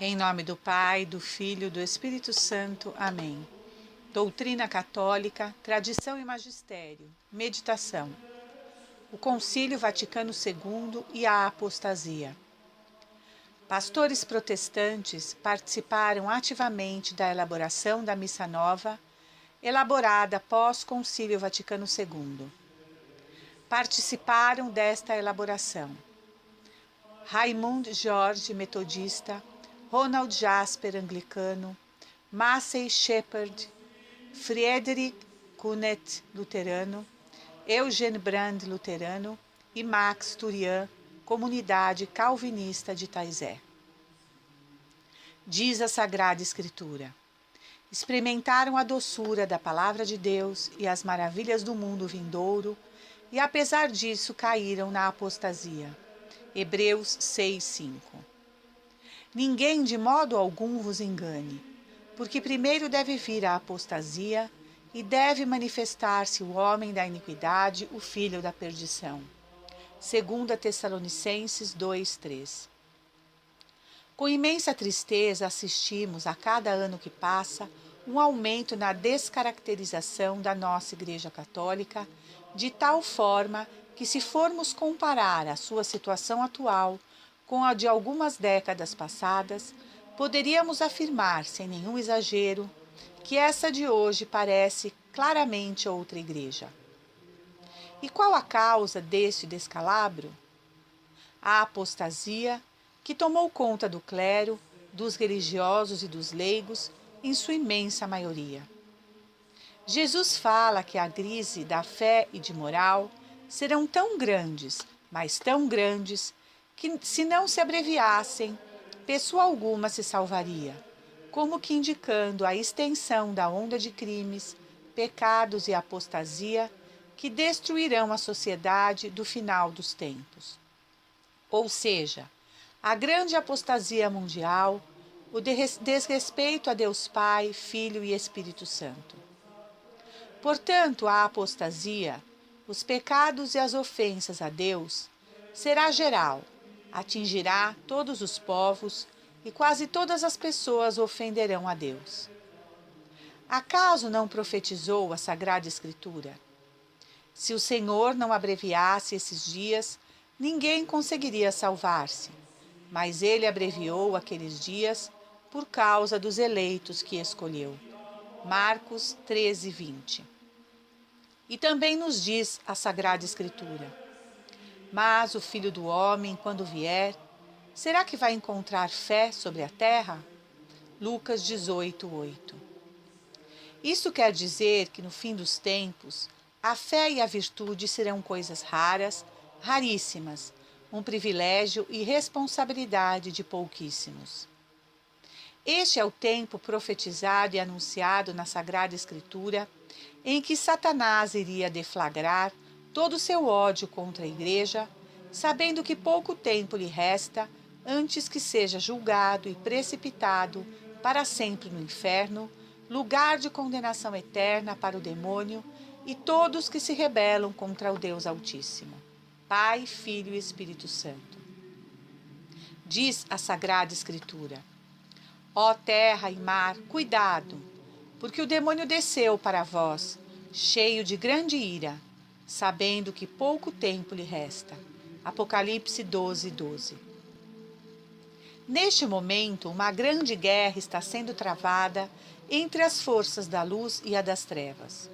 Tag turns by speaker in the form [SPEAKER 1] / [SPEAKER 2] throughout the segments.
[SPEAKER 1] Em nome do Pai, do Filho e do Espírito Santo. Amém. Doutrina católica, tradição e magistério. Meditação. O Concílio Vaticano II e a apostasia. Pastores protestantes participaram ativamente da elaboração da Missa Nova, elaborada após Concílio Vaticano II. Participaram desta elaboração Raymond George, metodista, Ronald Jasper, anglicano, Massey Shepard, Friedrich Kunet, luterano, Eugene Brand, luterano, e Max Turian, comunidade calvinista de Taizé. Diz a Sagrada Escritura: experimentaram a doçura da palavra de Deus e as maravilhas do mundo vindouro, e apesar disso caíram na apostasia. Hebreus 6:5. Ninguém de modo algum vos engane, porque primeiro deve vir a apostasia e deve manifestar-se o homem da iniquidade, o filho da perdição. 2 Tessalonicenses 2:3. Com imensa tristeza assistimos a cada ano que passa um aumento na descaracterização da nossa Igreja Católica, de tal forma que, se formos comparar a sua situação atual com a de algumas décadas passadas, poderíamos afirmar, sem nenhum exagero, que essa de hoje parece claramente outra igreja. E qual a causa deste descalabro? A apostasia, que tomou conta do clero, dos religiosos e dos leigos, em sua imensa maioria. Jesus fala que a crise da fé e de moral serão tão grandes, mas tão grandes, que, se não se abreviassem, pessoa alguma se salvaria, como que indicando a extensão da onda de crimes, pecados e apostasia que destruirão a sociedade do final dos tempos. Ou seja, a grande apostasia mundial, o desrespeito a Deus Pai, Filho e Espírito Santo. Portanto, a apostasia, os pecados e as ofensas a Deus, será geral, atingirá todos os povos e quase todas as pessoas ofenderão a Deus. Acaso não profetizou a Sagrada Escritura? Se o Senhor não abreviasse esses dias, ninguém conseguiria salvar-se, mas Ele abreviou aqueles dias por causa dos eleitos que escolheu. Marcos 13:20. E também nos diz a Sagrada Escritura: mas o Filho do Homem, quando vier, será que vai encontrar fé sobre a terra? Lucas 18:8. Isso quer dizer que no fim dos tempos, a fé e a virtude serão coisas raras, raríssimas, um privilégio e responsabilidade de pouquíssimos. Este é o tempo profetizado e anunciado na Sagrada Escritura, em que Satanás iria deflagrar todo o seu ódio contra a Igreja, sabendo que pouco tempo lhe resta antes que seja julgado e precipitado para sempre no inferno, lugar de condenação eterna para o demônio e todos que se rebelam contra o Deus Altíssimo, Pai, Filho e Espírito Santo. Diz a Sagrada Escritura: ó terra e mar, cuidado, porque o demônio desceu para vós, cheio de grande ira, sabendo que pouco tempo lhe resta. Apocalipse 12:12. Neste momento, uma grande guerra está sendo travada entre as forças da luz e a das trevas.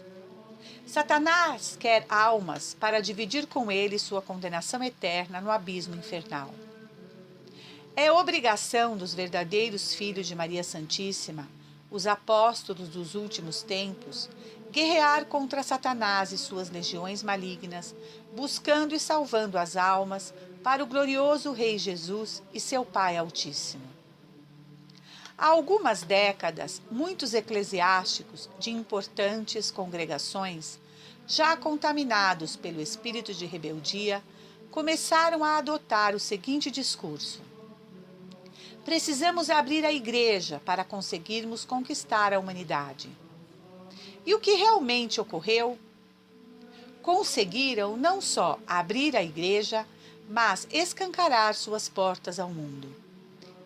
[SPEAKER 1] Satanás quer almas para dividir com ele sua condenação eterna no abismo infernal. É obrigação dos verdadeiros filhos de Maria Santíssima, os apóstolos dos últimos tempos, guerrear contra Satanás e suas legiões malignas, buscando e salvando as almas para o glorioso Rei Jesus e seu Pai Altíssimo. Há algumas décadas, muitos eclesiásticos de importantes congregações, já contaminados pelo espírito de rebeldia, começaram a adotar o seguinte discurso: precisamos abrir a Igreja para conseguirmos conquistar a humanidade. E o que realmente ocorreu? Conseguiram não só abrir a Igreja, mas escancarar suas portas ao mundo.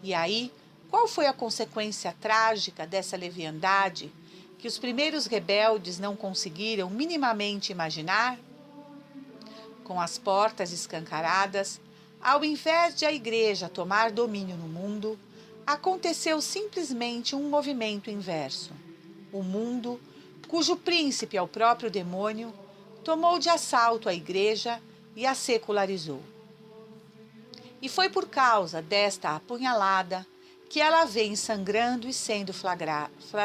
[SPEAKER 1] E aí Qual foi a consequência trágica dessa leviandade que os primeiros rebeldes não conseguiram minimamente imaginar? Com as portas escancaradas, ao invés de a Igreja tomar domínio no mundo, aconteceu simplesmente um movimento inverso. O mundo, cujo príncipe é o próprio demônio, tomou de assalto a Igreja e a secularizou. E foi por causa desta apunhalada que ela vem sangrando e sendo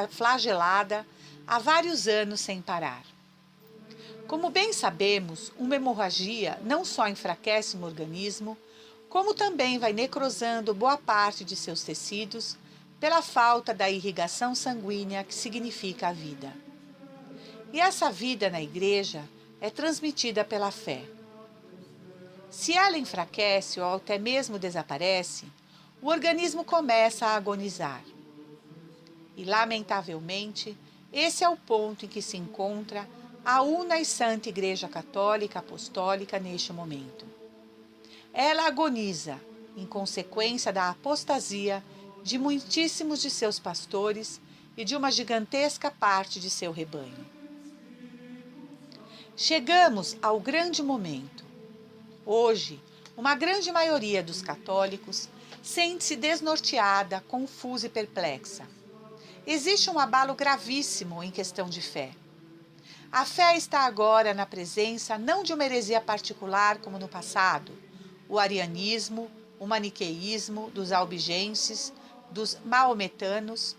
[SPEAKER 1] flagelada há vários anos sem parar. Como bem sabemos, uma hemorragia não só enfraquece um organismo, como também vai necrosando boa parte de seus tecidos pela falta da irrigação sanguínea que significa a vida. E essa vida na Igreja é transmitida pela fé. Se ela enfraquece ou até mesmo desaparece, o organismo começa a agonizar. E, lamentavelmente, esse é o ponto em que se encontra a una e santa Igreja Católica Apostólica neste momento. Ela agoniza, em consequência da apostasia de muitíssimos de seus pastores e de uma gigantesca parte de seu rebanho. Chegamos ao grande momento. Hoje, uma grande maioria dos católicos sente-se desnorteada, confusa e perplexa. Existe um abalo gravíssimo em questão de fé. A fé está agora na presença não de uma heresia particular como no passado, o arianismo, o maniqueísmo, dos albigenses, dos maometanos,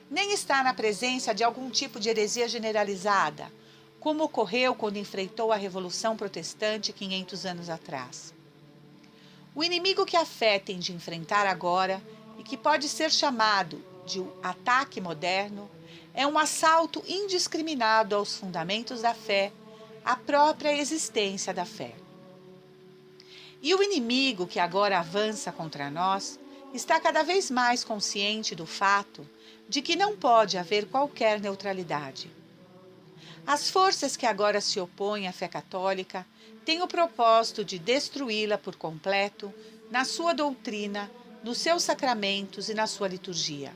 [SPEAKER 1] nem está na presença de algum tipo de heresia generalizada, como ocorreu quando enfrentou a Revolução Protestante 500 anos atrás. O inimigo que a fé tem de enfrentar agora, e que pode ser chamado de um ataque moderno, é um assalto indiscriminado aos fundamentos da fé, à própria existência da fé. E o inimigo que agora avança contra nós está cada vez mais consciente do fato de que não pode haver qualquer neutralidade. As forças que agora se opõem à fé católica têm o propósito de destruí-la por completo na sua doutrina, nos seus sacramentos e na sua liturgia.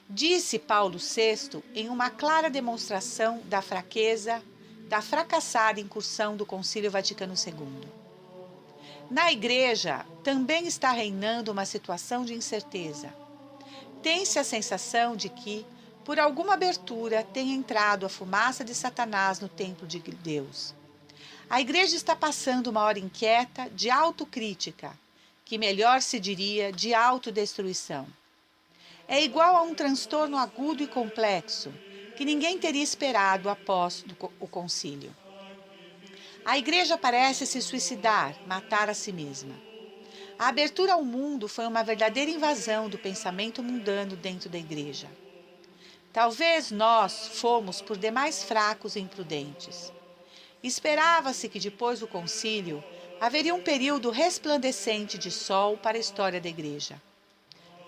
[SPEAKER 1] Disse Paulo VI em uma clara demonstração da fraqueza, da fracassada incursão do Concílio Vaticano II. Na Igreja também está reinando uma situação de incerteza. Tem-se a sensação de que, por alguma abertura, tem entrado a fumaça de Satanás no templo de Deus. A Igreja está passando uma hora inquieta de autocrítica, que melhor se diria de autodestruição. É igual a um transtorno agudo e complexo, que ninguém teria esperado após o concílio. A Igreja parece se suicidar, matar a si mesma. A abertura ao mundo foi uma verdadeira invasão do pensamento mundano dentro da Igreja. Talvez nós fomos por demais fracos e imprudentes. Esperava-se que depois do concílio haveria um período resplandecente de sol para a história da Igreja.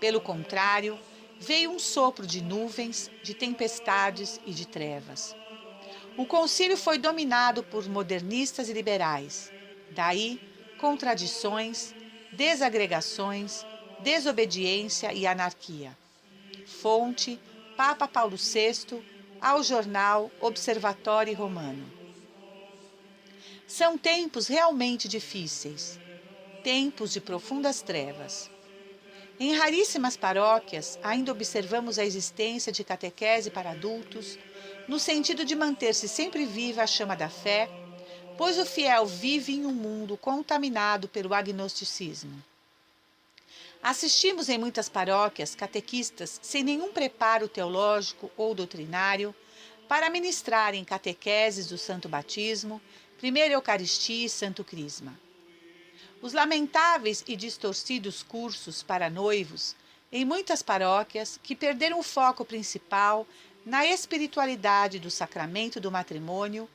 [SPEAKER 1] Pelo contrário, veio um sopro de nuvens, de tempestades e de trevas. O concílio foi dominado por modernistas e liberais. Daí, contradições, desagregações, desobediência e anarquia. Fonte: Papa Paulo VI, ao jornal Observatório Romano. São tempos realmente difíceis, tempos de profundas trevas. Em raríssimas paróquias, ainda observamos a existência de catequese para adultos, no sentido de manter-se sempre viva a chama da fé, pois o fiel vive em um mundo contaminado pelo agnosticismo. Assistimos em muitas paróquias catequistas sem nenhum preparo teológico ou doutrinário para ministrarem catequeses do Santo Batismo, Primeira Eucaristia e Santo Crisma. Os lamentáveis e distorcidos cursos para noivos em muitas paróquias que perderam o foco principal na espiritualidade do sacramento do matrimônio,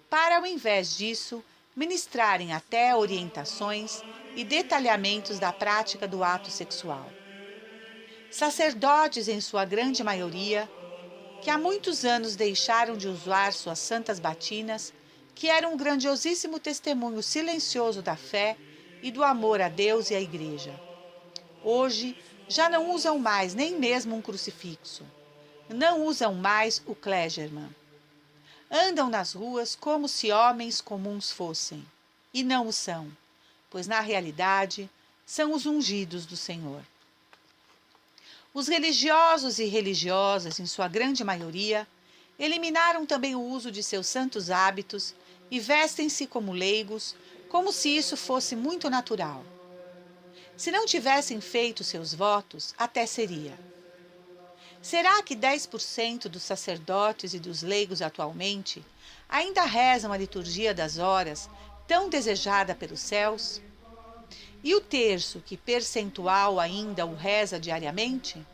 [SPEAKER 1] para, ao invés disso, ministrarem até orientações e detalhamentos da prática do ato sexual. Sacerdotes, em sua grande maioria, que há muitos anos deixaram de usar suas santas batinas, que eram um grandiosíssimo testemunho silencioso da fé e do amor a Deus e à Igreja. Hoje, Já não usam mais nem mesmo um crucifixo. Não usam mais o clergyman. Andam nas ruas como se homens comuns fossem. E não o são, pois na realidade são os ungidos do Senhor. Os religiosos e religiosas, em sua grande maioria, eliminaram também o uso de seus santos hábitos e vestem-se como leigos, como se isso fosse muito natural. Se não tivessem feito seus votos, até seria. Será que 10% dos sacerdotes e dos leigos atualmente ainda rezam a liturgia das horas, tão desejada pelos céus? E o terço, que percentual ainda o reza diariamente?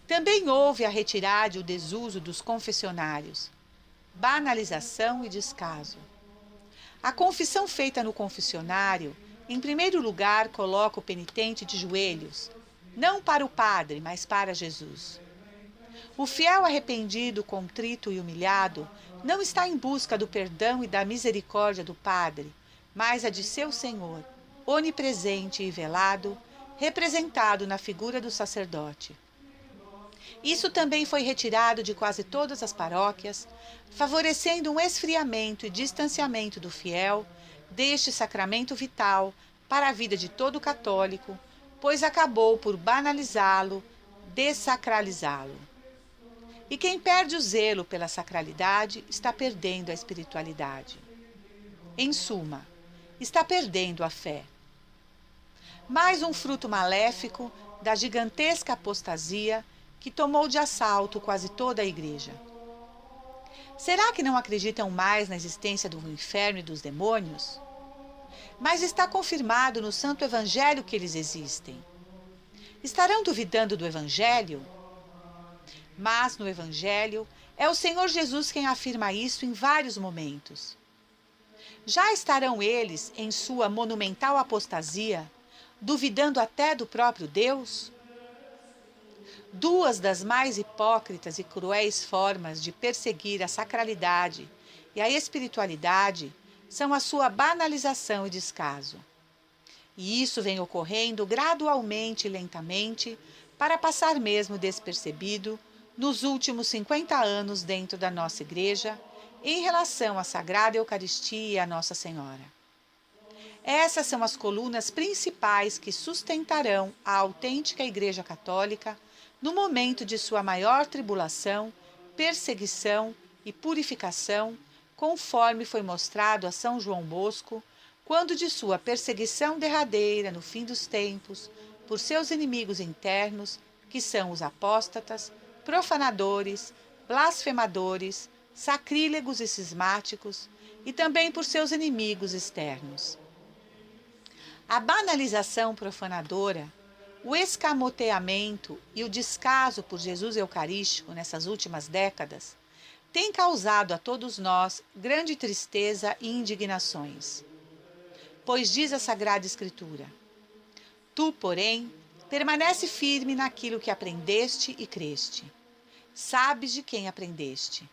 [SPEAKER 1] Também houve a retirada e o desuso dos confessionários, banalização e descaso. A confissão feita no confessionário, em primeiro lugar, coloca o penitente de joelhos, não para o padre, mas para Jesus. O fiel arrependido, contrito e humilhado não está em busca do perdão e da misericórdia do padre, mas a de seu Senhor, onipresente e velado, representado na figura do sacerdote. Isso também foi retirado de quase todas as paróquias, favorecendo um esfriamento e distanciamento do fiel deste sacramento vital para a vida de todo católico, pois acabou por banalizá-lo, dessacralizá-lo. E quem perde o zelo pela sacralidade está perdendo a espiritualidade. Em suma, está perdendo a fé. Mais um fruto maléfico da gigantesca apostasia que tomou de assalto quase toda a igreja. Será que não acreditam mais na existência do inferno e dos demônios? Mas está confirmado no Santo Evangelho que eles existem. Estarão duvidando do Evangelho? Mas no Evangelho é o Senhor Jesus quem afirma isso em vários momentos. Já estarão eles, em sua monumental apostasia, duvidando até do próprio Deus? Duas das mais hipócritas e cruéis formas de perseguir a sacralidade e a espiritualidade são a sua banalização e descaso. E isso vem ocorrendo gradualmente e lentamente para passar mesmo despercebido nos últimos 50 anos dentro da nossa Igreja em relação à Sagrada Eucaristia e à Nossa Senhora. Essas são as colunas principais que sustentarão a autêntica Igreja Católica no momento de sua maior tribulação, perseguição e purificação, conforme foi mostrado a São João Bosco, quando de sua perseguição derradeira no fim dos tempos, por seus inimigos internos, que são os apóstatas, profanadores, blasfemadores, sacrílegos e cismáticos, e também por seus inimigos externos. A banalização profanadora, o escamoteamento e o descaso por Jesus Eucarístico nessas últimas décadas têm causado a todos nós grande tristeza e indignações. Pois diz a Sagrada Escritura: Tu, porém, permanece firme naquilo que aprendeste e creste. Sabes de quem aprendeste.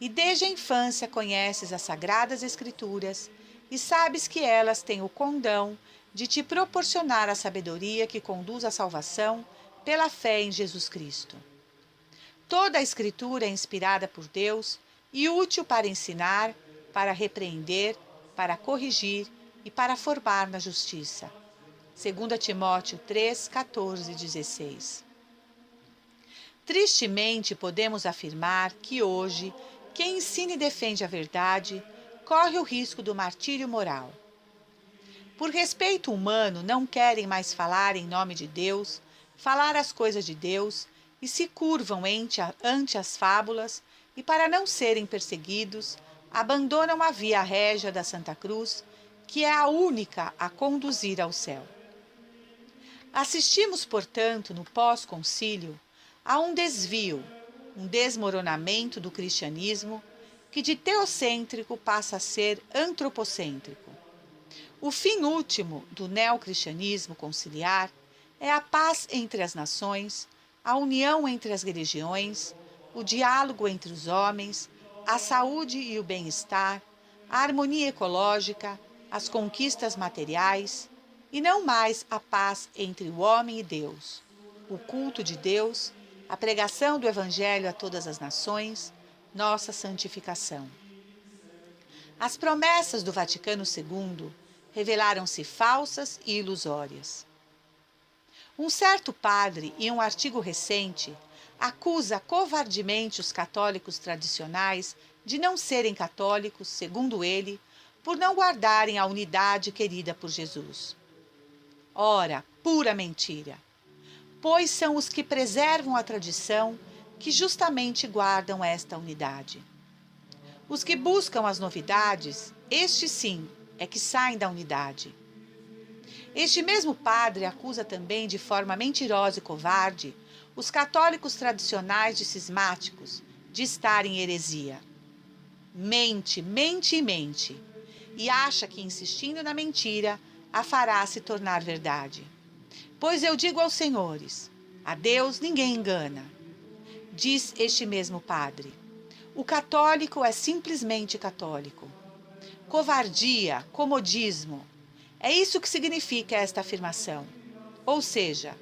[SPEAKER 1] E desde a infância conheces as Sagradas Escrituras e sabes que elas têm o condão de te proporcionar a sabedoria que conduz à salvação pela fé em Jesus Cristo. Toda a Escritura é inspirada por Deus e útil para ensinar, para repreender, para corrigir e para formar na justiça. 2 Timóteo 3, 14 e 16. Tristemente, podemos afirmar que hoje, quem ensina e defende a verdade corre o risco do martírio moral. Por respeito humano, não querem mais falar em nome de Deus, falar as coisas de Deus, e se curvam ante as fábulas, e para não serem perseguidos, abandonam a via régia da Santa Cruz, que é a única a conduzir ao céu. Assistimos, portanto, no pós-concílio, a um desvio, um desmoronamento do cristianismo, que de teocêntrico passa a ser antropocêntrico. O fim último do neocristianismo conciliar é a paz entre as nações, a união entre as religiões, o diálogo entre os homens, a saúde e o bem-estar, a harmonia ecológica, as conquistas materiais, e não mais a paz entre o homem e Deus, o culto de Deus, a pregação do Evangelho a todas as nações, nossa santificação. As promessas do Vaticano II revelaram-se falsas e ilusórias. Um certo padre, em um artigo recente, acusa covardemente os católicos tradicionais de não serem católicos, segundo ele, por não guardarem a unidade querida por Jesus. Ora, pura mentira! Pois são os que preservam a tradição que justamente guardam esta unidade. Os que buscam as novidades, estes sim, é que saem da unidade. Este mesmo padre acusa também de forma mentirosa e covarde os católicos tradicionais de cismáticos de estarem em heresia. Mente, mente e mente, e acha que insistindo na mentira a fará se tornar verdade. Pois eu digo aos senhores, a Deus ninguém engana. Diz este mesmo padre, o católico é simplesmente católico. Covardia, comodismo, é isso que significa esta afirmação. Ou seja,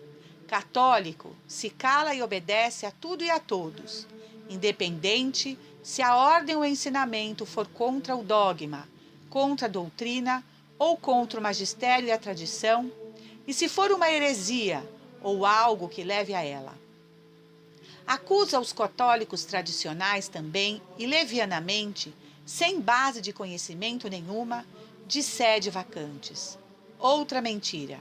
[SPEAKER 1] católico se cala e obedece a tudo e a todos, independente se a ordem ou ensinamento for contra o dogma, contra a doutrina ou contra o magistério e a tradição, e se for uma heresia ou algo que leve a ela. Acusa os católicos tradicionais também, e levianamente, sem base de conhecimento nenhuma, de sede vacantes. Outra mentira.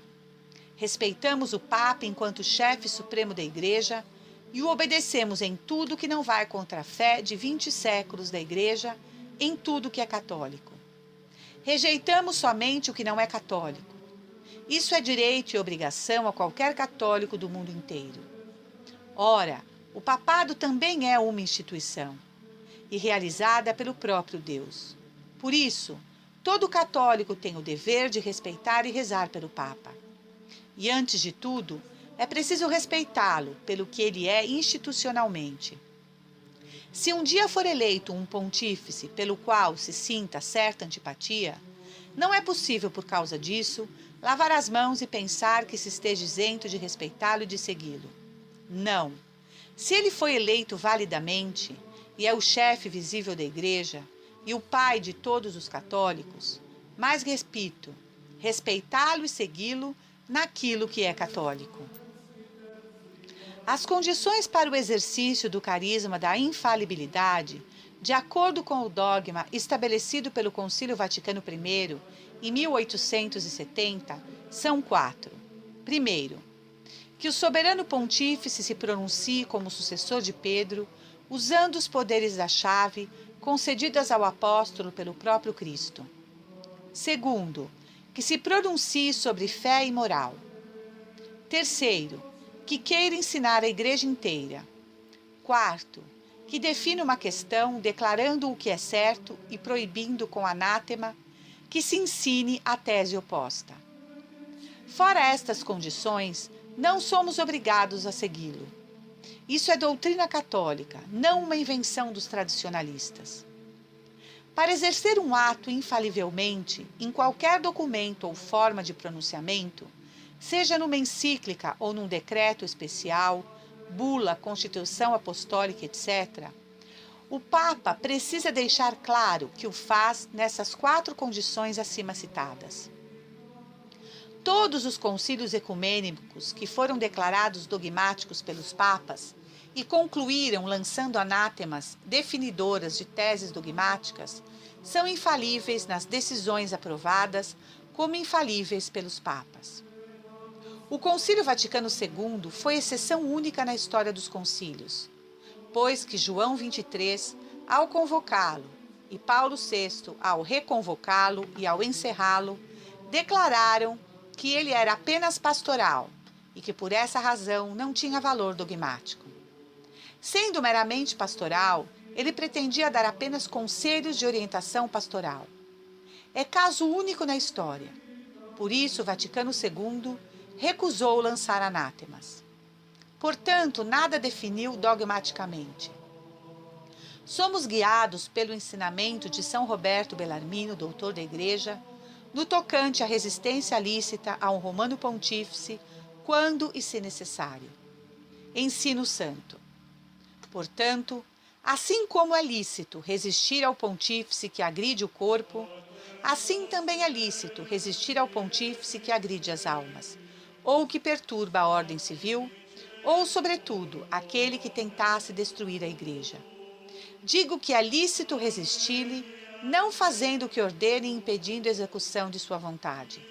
[SPEAKER 1] Respeitamos o Papa enquanto chefe supremo da Igreja e o obedecemos em tudo que não vai contra a fé de 20 séculos da Igreja, em tudo que é católico. Rejeitamos somente o que não é católico. Isso é direito e obrigação a qualquer católico do mundo inteiro. Ora, o papado também é uma instituição, e realizada pelo próprio Deus. Por isso, todo católico tem o dever de respeitar e rezar pelo Papa. E antes de tudo, é preciso respeitá-lo pelo que ele é institucionalmente. Se um dia for eleito um pontífice pelo qual se sinta certa antipatia, não é possível, por causa disso, lavar as mãos e pensar que se esteja isento de respeitá-lo e de segui-lo. Não. Se ele foi eleito validamente e é o chefe visível da Igreja e o pai de todos os católicos, mas repito, respeitá-lo e segui-lo naquilo que é católico. As condições para o exercício do carisma da infalibilidade, de acordo com o dogma estabelecido pelo Concílio Vaticano I, em 1870, são 4. Primeiro, que o soberano pontífice se pronuncie como sucessor de Pedro, usando os poderes da chave concedidas ao apóstolo pelo próprio Cristo. Segundo, que se pronuncie sobre fé e moral. Terceiro, que queira ensinar a Igreja inteira. Quarto, que defina uma questão declarando o que é certo e proibindo com anátema que se ensine a tese oposta. Fora estas condições, não somos obrigados a segui-lo. Isso é doutrina católica, não uma invenção dos tradicionalistas. Para exercer um ato infalivelmente, em qualquer documento ou forma de pronunciamento, seja numa encíclica ou num decreto especial, bula, constituição apostólica, etc., o Papa precisa deixar claro que o faz nessas 4 condições acima citadas. Todos os concílios ecumênicos que foram declarados dogmáticos pelos papas e concluíram lançando anátemas definidoras de teses dogmáticas são infalíveis nas decisões aprovadas como infalíveis pelos papas. O Concílio Vaticano II foi exceção única na história dos concílios, pois que João XXIII, ao convocá-lo, e Paulo VI, ao reconvocá-lo e ao encerrá-lo, declararam que ele era apenas pastoral e que por essa razão não tinha valor dogmático. Sendo meramente pastoral, ele pretendia dar apenas conselhos de orientação pastoral. É caso único na história. Por isso, o Vaticano II recusou lançar anátemas. Portanto, nada definiu dogmaticamente. Somos guiados pelo ensinamento de São Roberto Bellarmino, doutor da Igreja, no tocante à resistência lícita a um romano pontífice, quando e se necessário. Ensino santo. Portanto, assim como é lícito resistir ao pontífice que agride o corpo, assim também é lícito resistir ao pontífice que agride as almas, ou que perturba a ordem civil, ou, sobretudo, aquele que tentasse destruir a Igreja. Digo que é lícito resistir-lhe, não fazendo o que ordene e impedindo a execução de sua vontade.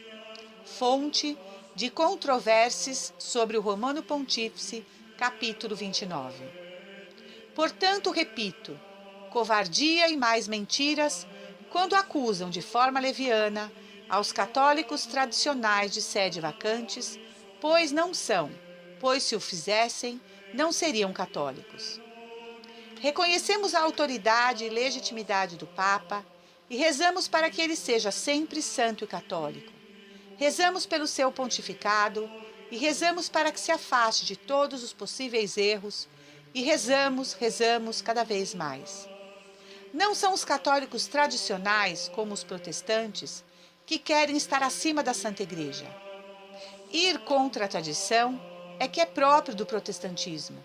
[SPEAKER 1] Fonte de controvérsias sobre o Romano Pontífice, capítulo 29. Portanto, repito, covardia e mais mentiras quando acusam de forma leviana aos católicos tradicionais de sede vacantes, pois não são, pois se o fizessem, não seriam católicos. Reconhecemos a autoridade e legitimidade do Papa e rezamos para que ele seja sempre santo e católico. Rezamos pelo seu pontificado e rezamos para que se afaste de todos os possíveis erros e rezamos cada vez mais. Não são os católicos tradicionais, como os protestantes, que querem estar acima da Santa Igreja. Ir contra a tradição é que é próprio do protestantismo.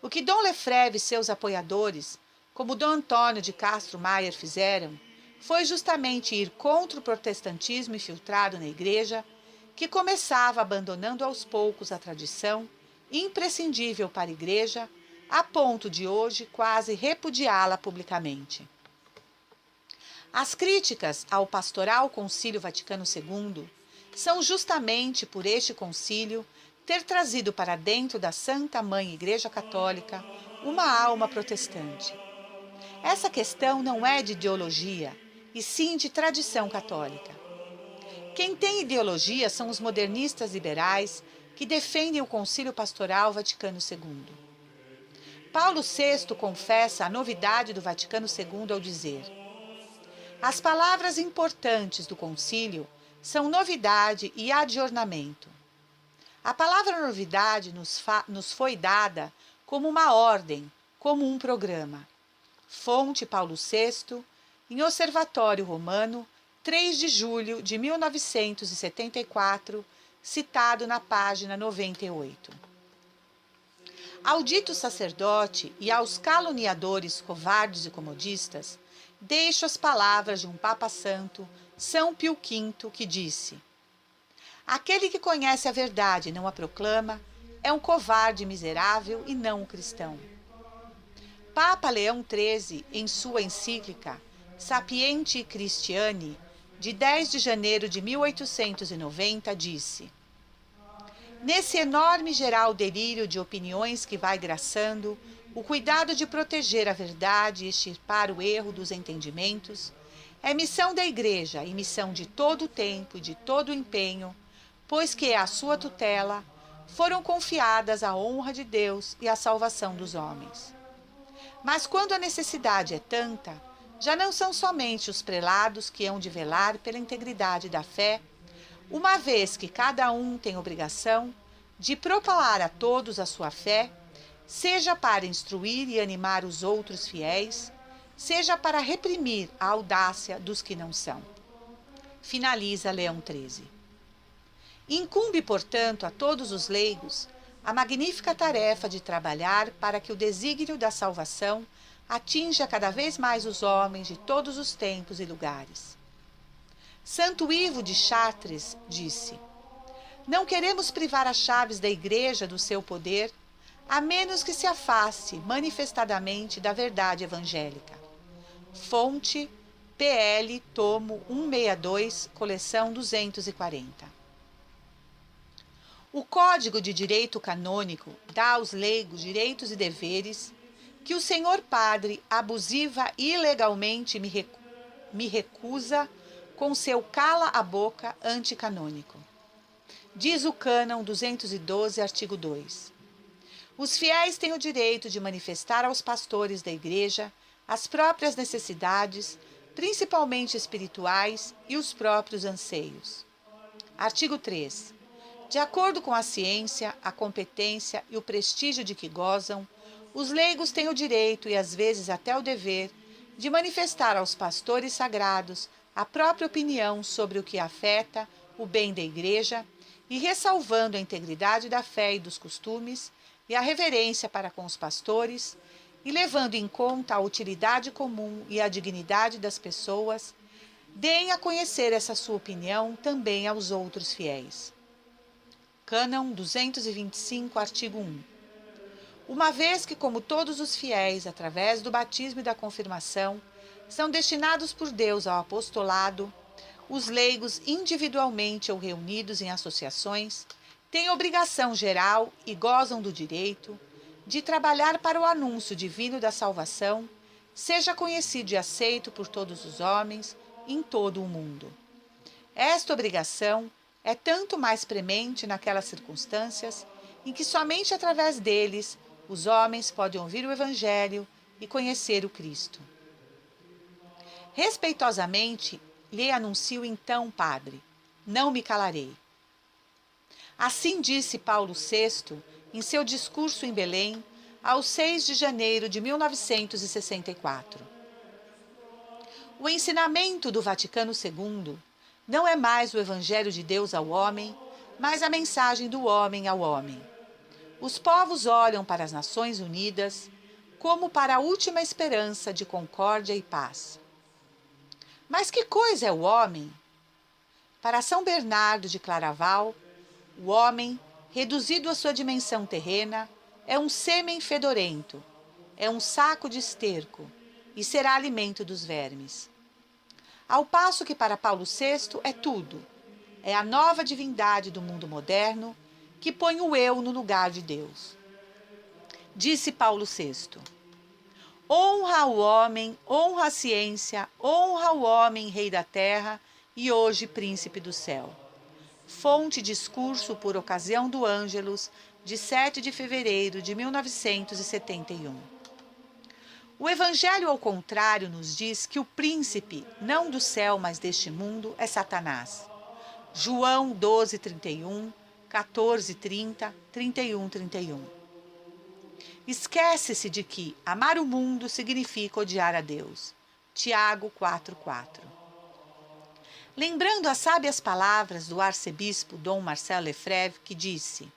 [SPEAKER 1] O que Dom Lefebvre e seus apoiadores, como Dom Antônio de Castro Maier, fizeram, foi justamente ir contra o protestantismo infiltrado na Igreja, que começava abandonando aos poucos a tradição, imprescindível para a Igreja, a ponto de hoje quase repudiá-la publicamente. As críticas ao Pastoral Concílio Vaticano II são justamente por este concílio ter trazido para dentro da Santa Mãe Igreja Católica uma alma protestante. Essa questão não é de ideologia, e sim de tradição católica. Quem tem ideologia são os modernistas liberais que defendem o Concílio Pastoral Vaticano II. Paulo VI confessa a novidade do Vaticano II ao dizer: as palavras importantes do concílio são novidade e adornamento. A palavra novidade nos foi dada como uma ordem, como um programa. Fonte Paulo VI, em Observatório Romano, 3 de julho de 1974, citado na página 98. Ao dito sacerdote e aos caluniadores covardes e comodistas, deixo as palavras de um Papa Santo, São Pio V, que disse: aquele que conhece a verdade e não a proclama é um covarde miserável e não um cristão. Papa Leão XIII, em sua encíclica Sapienti Christiani, de 10 de janeiro de 1890, disse: nesse enorme e geral delírio de opiniões que vai graçando, o cuidado de proteger a verdade e extirpar o erro dos entendimentos é missão da Igreja e missão de todo o tempo e de todo o empenho, pois que à sua tutela foram confiadas a honra de Deus e a salvação dos homens. Mas quando a necessidade é tanta, já não são somente os prelados que hão de velar pela integridade da fé, uma vez que cada um tem obrigação de propalar a todos a sua fé, seja para instruir e animar os outros fiéis, seja para reprimir a audácia dos que não são. Finaliza Leão XIII. Incumbe, portanto, a todos os leigos a magnífica tarefa de trabalhar para que o desígnio da salvação atinja cada vez mais os homens de todos os tempos e lugares. Santo Ivo de Chartres disse: não queremos privar as chaves da Igreja do seu poder, a menos que se afaste manifestadamente da verdade evangélica. Fonte PL, tomo 162, coleção 240. O Código de Direito Canônico dá aos leigos direitos e deveres que o senhor padre abusiva e ilegalmente me recusa com seu cala-a-boca anticanônico. Diz o cânon 212, artigo 2. Os fiéis têm o direito de manifestar aos pastores da Igreja as próprias necessidades, principalmente espirituais, e os próprios anseios. Artigo 3. De acordo com a ciência, a competência e o prestígio de que gozam, os leigos têm o direito e às vezes até o dever de manifestar aos pastores sagrados a própria opinião sobre o que afeta o bem da Igreja e ressalvando a integridade da fé e dos costumes e a reverência para com os pastores e levando em conta a utilidade comum e a dignidade das pessoas, deem a conhecer essa sua opinião também aos outros fiéis. Cânon 225, artigo 1. Uma vez que, como todos os fiéis, através do batismo e da confirmação, são destinados por Deus ao apostolado, os leigos, individualmente ou reunidos em associações, têm obrigação geral e gozam do direito de trabalhar para o anúncio divino da salvação, seja conhecido e aceito por todos os homens em todo o mundo. Esta obrigação é tanto mais premente naquelas circunstâncias em que somente através deles os homens podem ouvir o Evangelho e conhecer o Cristo. Respeitosamente, lhe anuncio então, Padre, não me calarei. Assim disse Paulo VI em seu discurso em Belém, ao 6 de janeiro de 1964. O ensinamento do Vaticano II não é mais o Evangelho de Deus ao homem, mas a mensagem do homem ao homem. Os povos olham para as Nações Unidas como para a última esperança de concórdia e paz. Mas que coisa é o homem? Para São Bernardo de Claraval, o homem, reduzido à sua dimensão terrena, é um sêmen fedorento, é um saco de esterco e será alimento dos vermes. Ao passo que para Paulo VI é tudo, é a nova divindade do mundo moderno que põe o eu no lugar de Deus. Disse Paulo VI: honra o homem, honra a ciência, honra o homem, rei da terra e hoje príncipe do céu. Fonte discurso por ocasião do Ângelus, de 7 de fevereiro de 1971. O Evangelho, ao contrário, nos diz que o príncipe, não do céu, mas deste mundo, é Satanás. João 12, 31, 14, 30, 31, 31. Esquece-se de que amar o mundo significa odiar a Deus. Tiago 4, 4. Lembrando as sábias palavras do arcebispo Dom Marcel Lefebvre, que disse: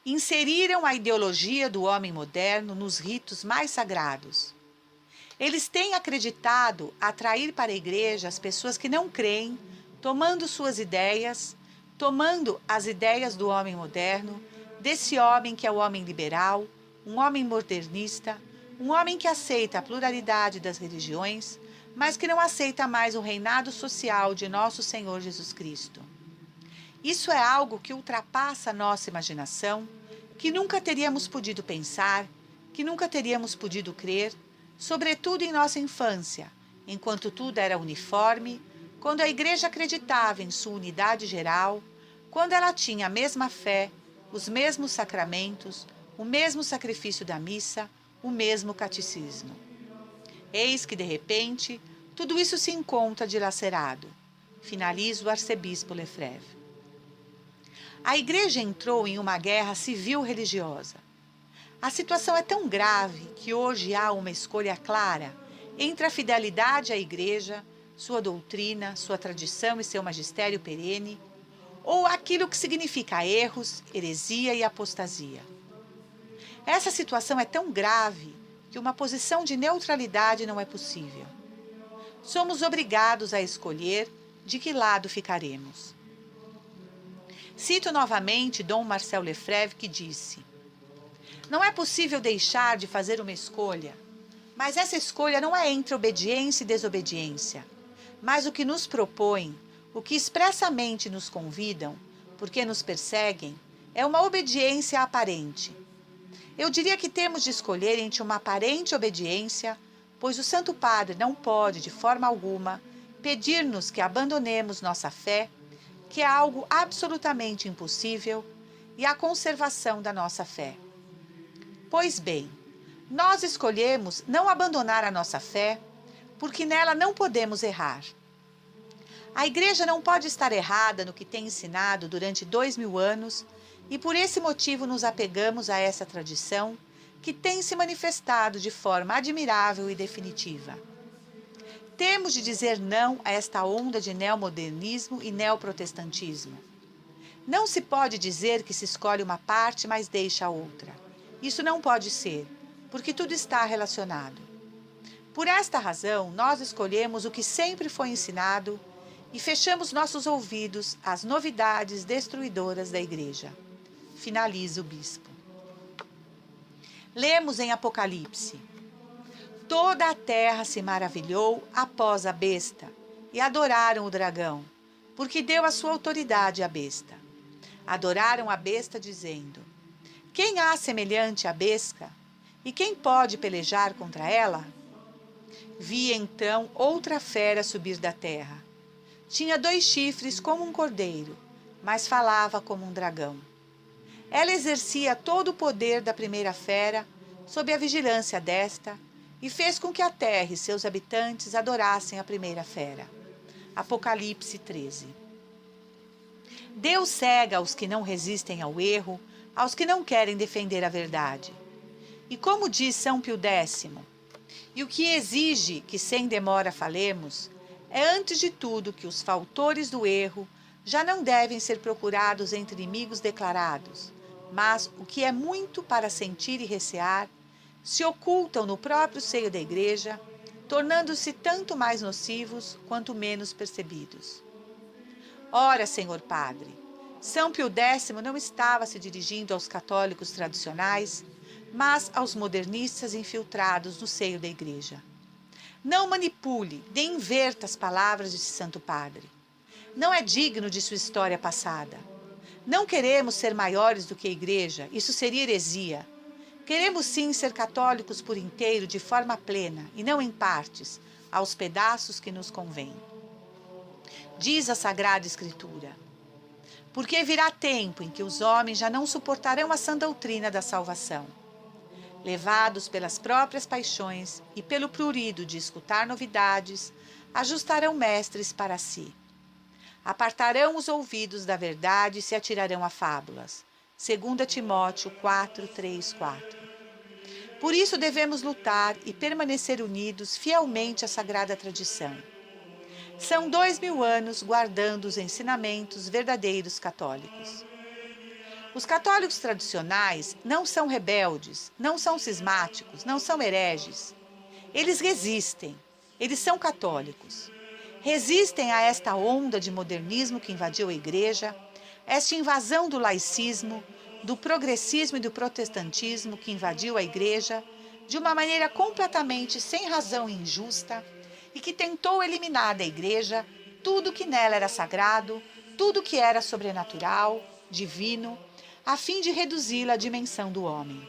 [SPEAKER 1] inseriram a ideologia do homem moderno nos ritos mais sagrados. Eles têm acreditado atrair para a Igreja as pessoas que não creem, tomando suas ideias, tomando as ideias do homem moderno, desse homem que é o homem liberal, um homem modernista, um homem que aceita a pluralidade das religiões, mas que não aceita mais o reinado social de nosso Senhor Jesus Cristo. Isso é algo que ultrapassa a nossa imaginação, que nunca teríamos podido pensar, que nunca teríamos podido crer, sobretudo em nossa infância, enquanto tudo era uniforme, quando a Igreja acreditava em sua unidade geral, quando ela tinha a mesma fé, os mesmos sacramentos, o mesmo sacrifício da missa, o mesmo catecismo. Eis que, de repente, tudo isso se encontra dilacerado. Finaliza o arcebispo Lefebvre. A Igreja entrou em uma guerra civil-religiosa. A situação é tão grave que hoje há uma escolha clara entre a fidelidade à Igreja, sua doutrina, sua tradição e seu magistério perene, ou aquilo que significa erros, heresia e apostasia. Essa situação é tão grave que uma posição de neutralidade não é possível. Somos obrigados a escolher de que lado ficaremos. Cito novamente Dom Marcel Lefebvre, que disse: não é possível deixar de fazer uma escolha, mas essa escolha não é entre obediência e desobediência, mas o que nos propõem, o que expressamente nos convidam, porque nos perseguem, é uma obediência aparente. Eu diria que temos de escolher entre uma aparente obediência, pois o Santo Padre não pode, de forma alguma, pedir-nos que abandonemos nossa fé, que é algo absolutamente impossível, e a conservação da nossa fé. Pois bem, nós escolhemos não abandonar a nossa fé, porque nela não podemos errar. A Igreja não pode estar errada no que tem ensinado durante 2000 anos, e por esse motivo nos apegamos a essa tradição, que tem se manifestado de forma admirável e definitiva. Temos de dizer não a esta onda de neomodernismo e neoprotestantismo. Não se pode dizer que se escolhe uma parte, mas deixa a outra. Isso não pode ser, porque tudo está relacionado. Por esta razão, nós escolhemos o que sempre foi ensinado e fechamos nossos ouvidos às novidades destruidoras da Igreja. Finaliza o bispo. Lemos em Apocalipse: toda a terra se maravilhou após a besta e adoraram o dragão, porque deu a sua autoridade à besta. Adoraram a besta, dizendo: quem há semelhante à besta? E quem pode pelejar contra ela? Vi então outra fera subir da terra. Tinha 2 chifres como um cordeiro, mas falava como um dragão. Ela exercia todo o poder da primeira fera, sob a vigilância desta, e fez com que a terra e seus habitantes adorassem a primeira fera. Apocalipse 13. Deus cega aos que não resistem ao erro, aos que não querem defender a verdade. E como diz São Pio X, e o que exige que sem demora falemos, é antes de tudo que os fautores do erro já não devem ser procurados entre inimigos declarados, mas o que é muito para sentir e recear, se ocultam no próprio seio da Igreja, tornando-se tanto mais nocivos quanto menos percebidos. Ora, Senhor Padre, São Pio X não estava se dirigindo aos católicos tradicionais, mas aos modernistas infiltrados no seio da Igreja. Não manipule nem inverta as palavras de Santo Padre. Não é digno de sua história passada. Não queremos ser maiores do que a Igreja, isso seria heresia. Queremos sim ser católicos por inteiro, de forma plena, e não em partes, aos pedaços que nos convém. Diz a Sagrada Escritura: porque virá tempo em que os homens já não suportarão a sã doutrina da salvação. Levados pelas próprias paixões e pelo prurido de escutar novidades, ajustarão mestres para si. Apartarão os ouvidos da verdade e se atirarão a fábulas. 2 Timóteo 4, 3, 4. Por isso devemos lutar e permanecer unidos fielmente à sagrada tradição. São 2000 anos guardando os ensinamentos verdadeiros católicos. Os católicos tradicionais não são rebeldes, não são cismáticos, não são hereges. Eles resistem, eles são católicos. Resistem a esta onda de modernismo que invadiu a Igreja, esta invasão do laicismo, do progressismo e do protestantismo que invadiu a Igreja de uma maneira completamente sem razão e injusta e que tentou eliminar da Igreja tudo que nela era sagrado, tudo que era sobrenatural, divino, a fim de reduzi-la à dimensão do homem.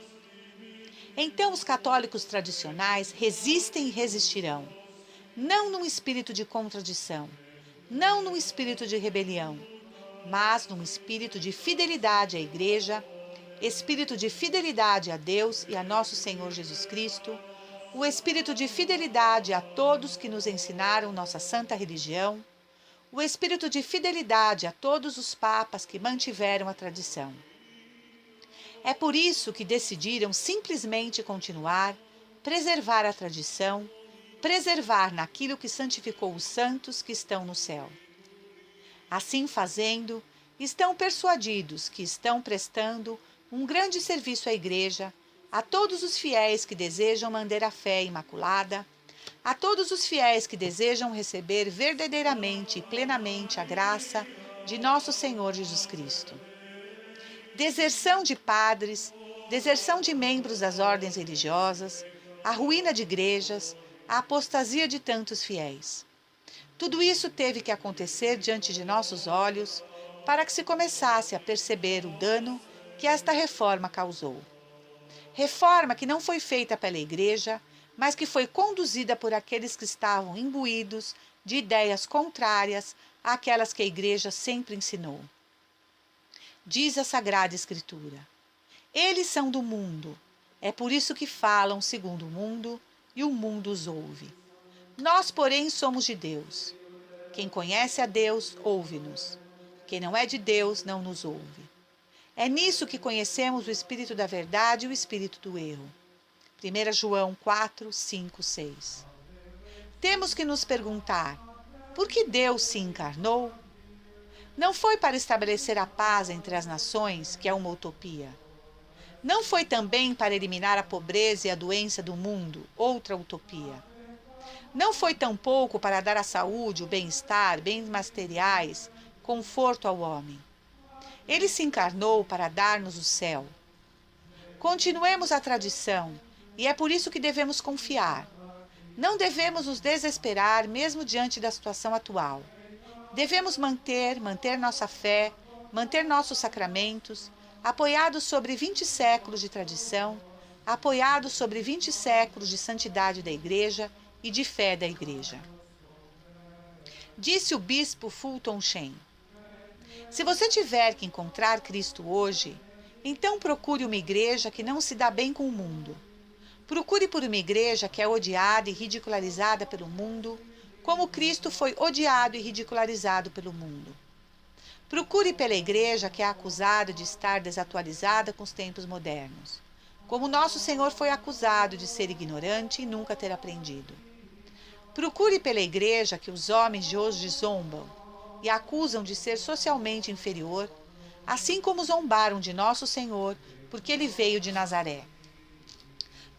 [SPEAKER 1] Então os católicos tradicionais resistem e resistirão, não num espírito de contradição, não num espírito de rebelião, mas num espírito de fidelidade à Igreja, espírito de fidelidade a Deus e a nosso Senhor Jesus Cristo, o espírito de fidelidade a todos que nos ensinaram nossa santa religião, o espírito de fidelidade a todos os papas que mantiveram a tradição. É por isso que decidiram simplesmente continuar, preservar a tradição, preservar naquilo que santificou os santos que estão no céu. Assim fazendo, estão persuadidos que estão prestando um grande serviço à Igreja, a todos os fiéis que desejam manter a fé imaculada, a todos os fiéis que desejam receber verdadeiramente e plenamente a graça de nosso Senhor Jesus Cristo. Deserção de padres, deserção de membros das ordens religiosas, a ruína de igrejas, a apostasia de tantos fiéis. Tudo isso teve que acontecer diante de nossos olhos para que se começasse a perceber o dano que esta reforma causou. Reforma que não foi feita pela Igreja, mas que foi conduzida por aqueles que estavam imbuídos de ideias contrárias àquelas que a Igreja sempre ensinou. Diz a Sagrada Escritura: eles são do mundo, é por isso que falam segundo o mundo e o mundo os ouve. Nós, porém, somos de Deus. Quem conhece a Deus, ouve-nos. Quem não é de Deus, não nos ouve. É nisso que conhecemos o Espírito da verdade e o Espírito do erro. 1 João 4, 5, 6. Temos que nos perguntar: por que Deus se encarnou? Não foi para estabelecer a paz entre as nações, que é uma utopia. Não foi também para eliminar a pobreza e a doença do mundo, outra utopia. Não foi tampouco para dar a saúde, o bem-estar, bens materiais, conforto ao homem. Ele se encarnou para dar-nos o céu. Continuemos a tradição, e é por isso que devemos confiar. Não devemos nos desesperar mesmo diante da situação atual. Devemos manter nossa fé, manter nossos sacramentos, apoiados sobre 20 séculos de tradição, apoiados sobre 20 séculos de santidade da Igreja e de fé da Igreja. Disse o bispo Fulton Sheen: se você tiver que encontrar Cristo hoje, então procure uma igreja que não se dá bem com o mundo. Procure por uma igreja que é odiada e ridicularizada pelo mundo, como Cristo foi odiado e ridicularizado pelo mundo. Procure pela igreja que é acusada de estar desatualizada com os tempos modernos, como nosso Senhor foi acusado de ser ignorante e nunca ter aprendido. Procure pela igreja que os homens de hoje zombam e acusam de ser socialmente inferior, assim como zombaram de nosso Senhor, porque ele veio de Nazaré.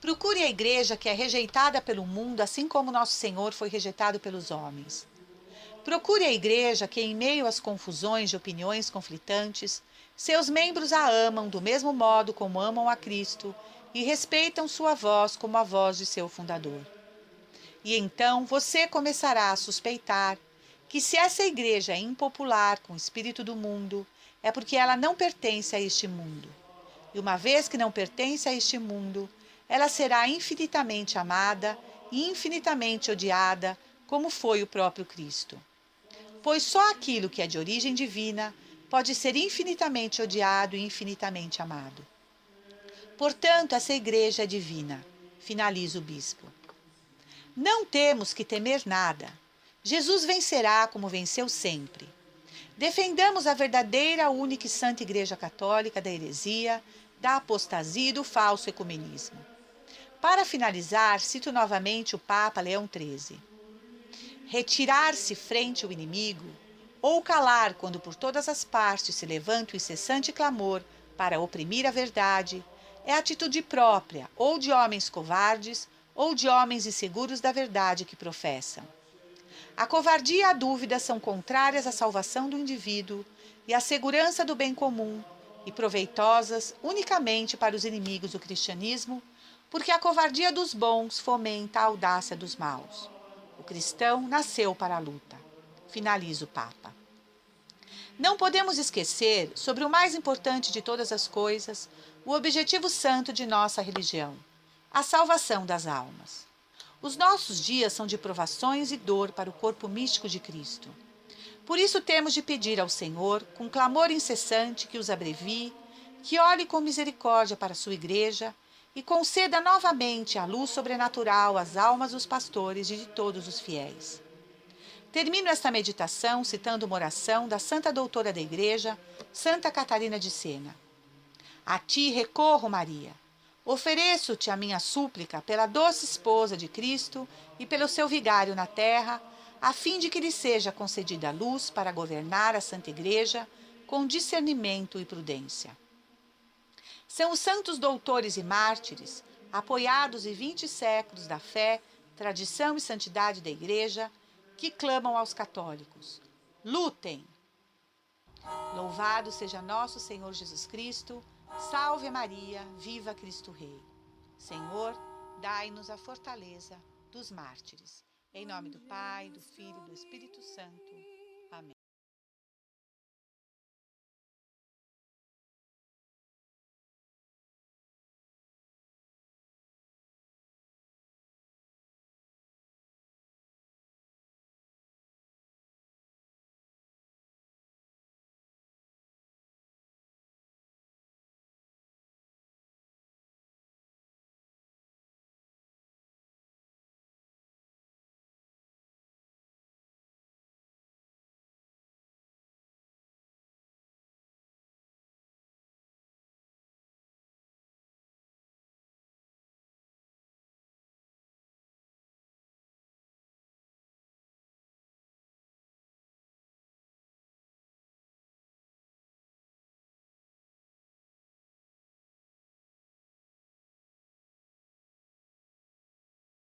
[SPEAKER 1] Procure a igreja que é rejeitada pelo mundo, assim como nosso Senhor foi rejeitado pelos homens. Procure a igreja que, em meio às confusões de opiniões conflitantes, seus membros a amam do mesmo modo como amam a Cristo e respeitam sua voz como a voz de seu fundador. E então você começará a suspeitar que, se essa igreja é impopular com o espírito do mundo, é porque ela não pertence a este mundo. E uma vez que não pertence a este mundo, ela será infinitamente amada e infinitamente odiada, como foi o próprio Cristo. Pois só aquilo que é de origem divina pode ser infinitamente odiado e infinitamente amado. Portanto, essa igreja é divina, finaliza o bispo. Não temos que temer nada. Jesus vencerá como venceu sempre. Defendamos a verdadeira, única e santa Igreja Católica da heresia, da apostasia e do falso ecumenismo. Para finalizar, cito novamente o Papa Leão XIII. Retirar-se frente ao inimigo, ou calar quando por todas as partes se levanta o incessante clamor para oprimir a verdade, é atitude própria ou de homens covardes ou de homens inseguros da verdade que professam. A covardia e a dúvida são contrárias à salvação do indivíduo e à segurança do bem comum e proveitosas unicamente para os inimigos do cristianismo, porque a covardia dos bons fomenta a audácia dos maus. O cristão nasceu para a luta. Finaliza o Papa. Não podemos esquecer, sobre o mais importante de todas as coisas, o objetivo santo de nossa religião, a salvação das almas. Os nossos dias são de provações e dor para o corpo místico de Cristo. Por isso temos de pedir ao Senhor, com clamor incessante, que os abrevie, que olhe com misericórdia para a sua igreja e conceda novamente a luz sobrenatural às almas dos pastores e de todos os fiéis. Termino esta meditação citando uma oração da Santa Doutora da Igreja, Santa Catarina de Sena. A ti recorro, Maria. Ofereço-te a minha súplica pela doce esposa de Cristo e pelo seu vigário na terra, a fim de que lhe seja concedida a luz para governar a Santa Igreja com discernimento e prudência. São os santos doutores e mártires, apoiados em 20 séculos da fé, tradição e santidade da Igreja, que clamam aos católicos: lutem! Louvado seja nosso Senhor Jesus Cristo, salve Maria, viva Cristo Rei. Senhor, dai-nos a fortaleza dos mártires. Em nome do Pai, do Filho e do Espírito Santo. Amém.